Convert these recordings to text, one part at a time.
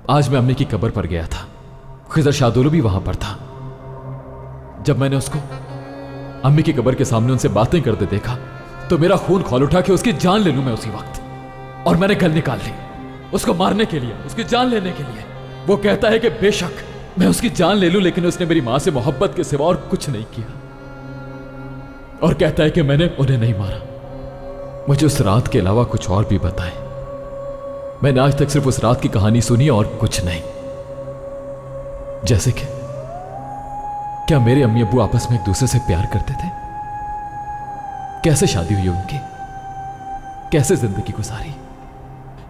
आज मैं अम्मी की कब्र पर गया था, खिजर शादोलू भी वहां पर था। जब मैंने उसको अम्मी की कब्र के सामने उनसे बातें करते देखा तो मेरा खून खौल उठा कि उसकी जान ले लूं मैं उसी वक्त। और मैंने गल निकाल ली उसको मारने के लिए, उसकी जान लेने के लिए। वो कहता है कि बेशक मैं उसकी जान ले लूं, लेकिन उसने मेरी मां से मोहब्बत के सिवा और कुछ नहीं किया। और कहता है कि मैंने उन्हें नहीं मारा। मुझे उस रात के अलावा कुछ और भी बताएं। मैंने आज तक सिर्फ उस रात की कहानी सुनी और कुछ नहीं। जैसे कि क्या मेरे अम्मी अब्बू आपस में एक दूसरे से प्यार करते थे? कैसे शादी हुई उनकी? कैसे जिंदगी गुजारी?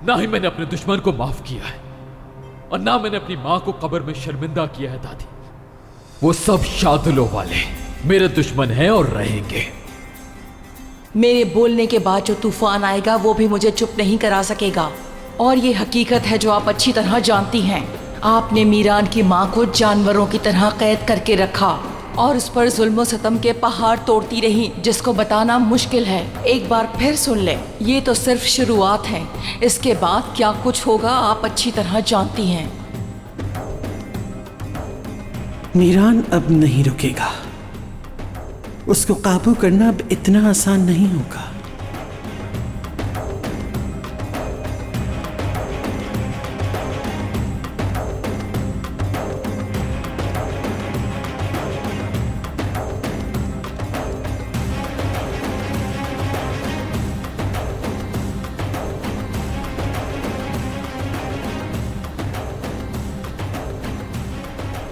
ना ही मैंने अपने दुश्मन को माफ किया है और ना मैंने अपनी मां को कब्र में शर्मिंदा किया है। दादी, वो सब शादुलो वाले मेरे दुश्मन हैं और रहेंगे। मेरे बोलने के बाद जो तूफान आएगा वो भी मुझे चुप नहीं करा सकेगा। और ये हकीकत है जो आप अच्छी तरह जानती हैं। आपने मीरान की माँ को जानवरों की तरह कैद करके रखा और उस पर जुल्म सतम के पहाड़ तोड़ती रही, जिसको बताना मुश्किल है। एक बार फिर सुन ले, ये तो सिर्फ शुरुआत है। इसके बाद क्या कुछ होगा आप अच्छी तरह जानती हैं। मीरान अब नहीं रुकेगा। उसको काबू करना अब इतना आसान नहीं होगा।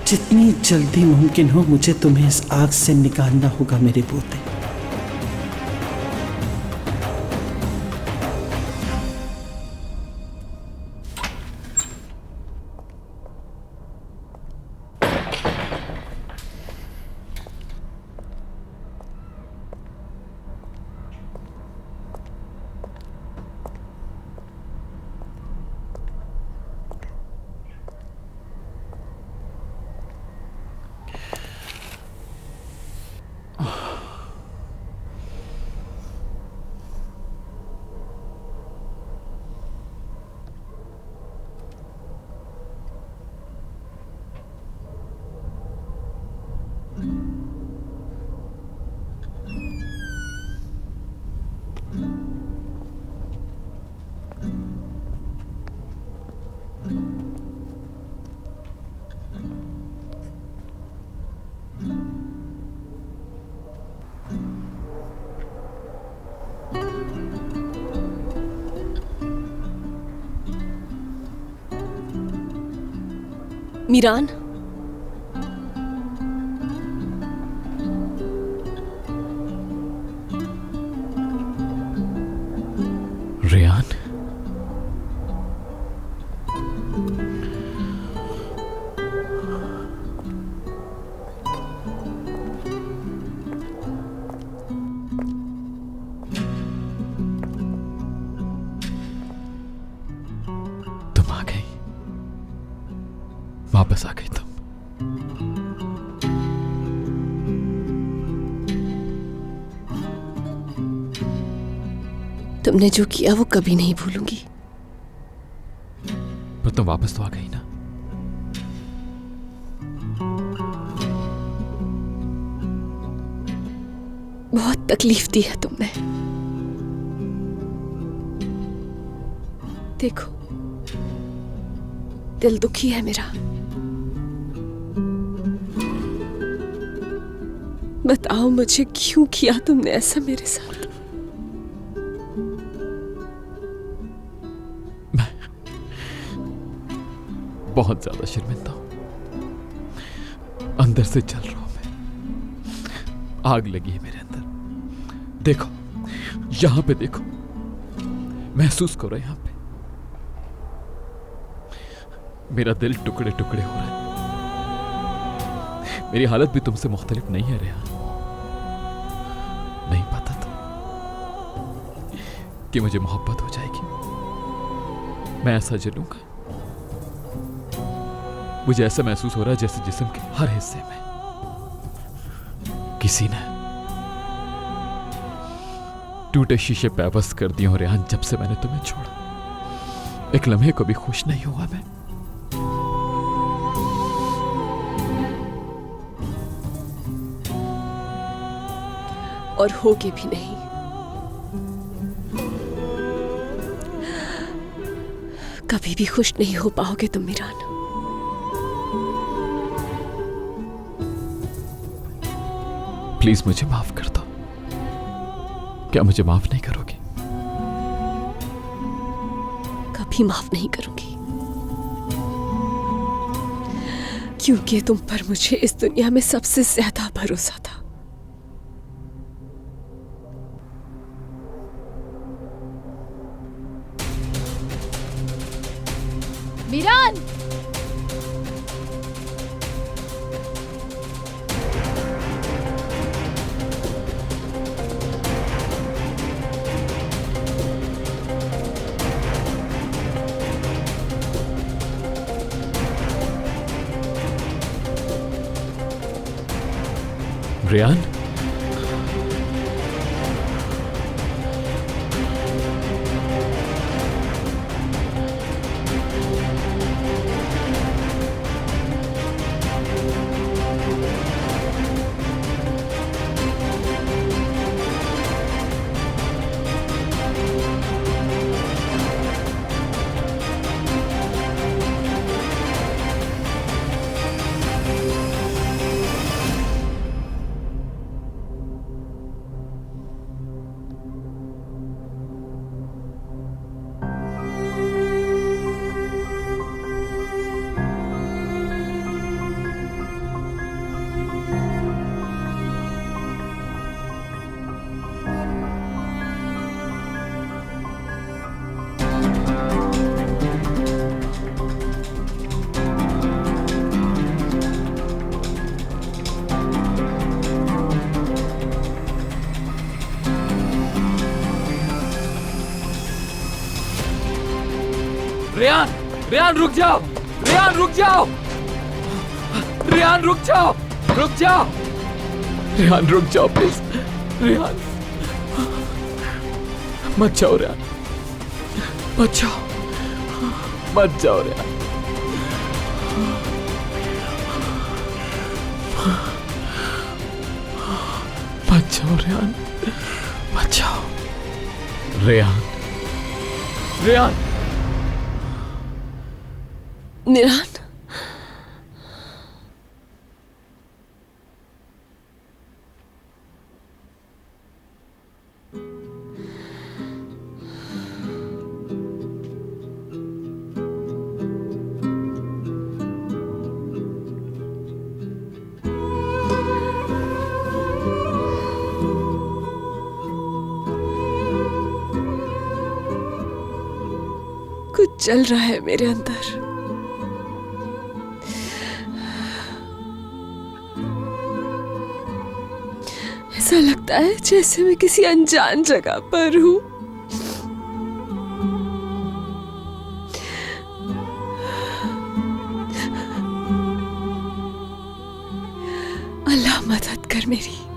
जितनी जल्दी मुमकिन हो मुझे तुम्हें इस आग से निकालना होगा मेरे पोते। मीरान, रेयान, तुम आ गई, वापस आ गई तुम। तुमने जो किया वो कभी नहीं भूलूंगी। पर तुम वापस तो आ गई ना। बहुत तकलीफ दी है तुमने। देखो, दिल दुखी है मेरा। बताओ मुझे क्यों किया तुमने ऐसा मेरे साथ? बहुत ज्यादा शर्मिंदा हूं, अंदर से जल रहा हूं मैं। आग लगी है मेरे अंदर। देखो, यहां पे देखो, महसूस करो यहां पे। मेरा दिल टुकड़े टुकड़े हो रहा है। मेरी हालत भी तुमसे मुख्तलिफ नहीं है रेहान। नहीं पता था कि मुझे मोहब्बत हो जाएगी। मैं ऐसा जलूंगा। मुझे ऐसा महसूस हो रहा है जैसे जिस्म के हर हिस्से में किसी ने टूटे शीशे पैबस कर दिए हो रेहान। जब से मैंने तुम्हें छोड़ा, एक लम्हे को भी खुश नहीं हुआ मैं। और होगे भी नहीं। कभी भी खुश नहीं हो पाओगे तुम मीरान। प्लीज मुझे माफ कर दो। क्या मुझे माफ नहीं करोगी? कभी माफ नहीं करूंगी, क्योंकि तुम पर मुझे इस दुनिया में सबसे ज्यादा भरोसा था। मीरान, रेयान, रेयान, रेयान रुक जाओ। रेयान रुक जाओ। रेयान रुक जाओ। रुक जाओ। रेयान रुक जाओ प्लीज। रेयान मत जाओ। रेयान मत जाओ। मत जाओ रेयान। मत जाओ रेयान। मत जाओ। Ryan, Ryan. मीरान, कुछ चल रहा है मेरे अंदर। ऐसा लगता है जैसे मैं किसी अनजान जगह पर हूं। अल्लाह मदद कर मेरी।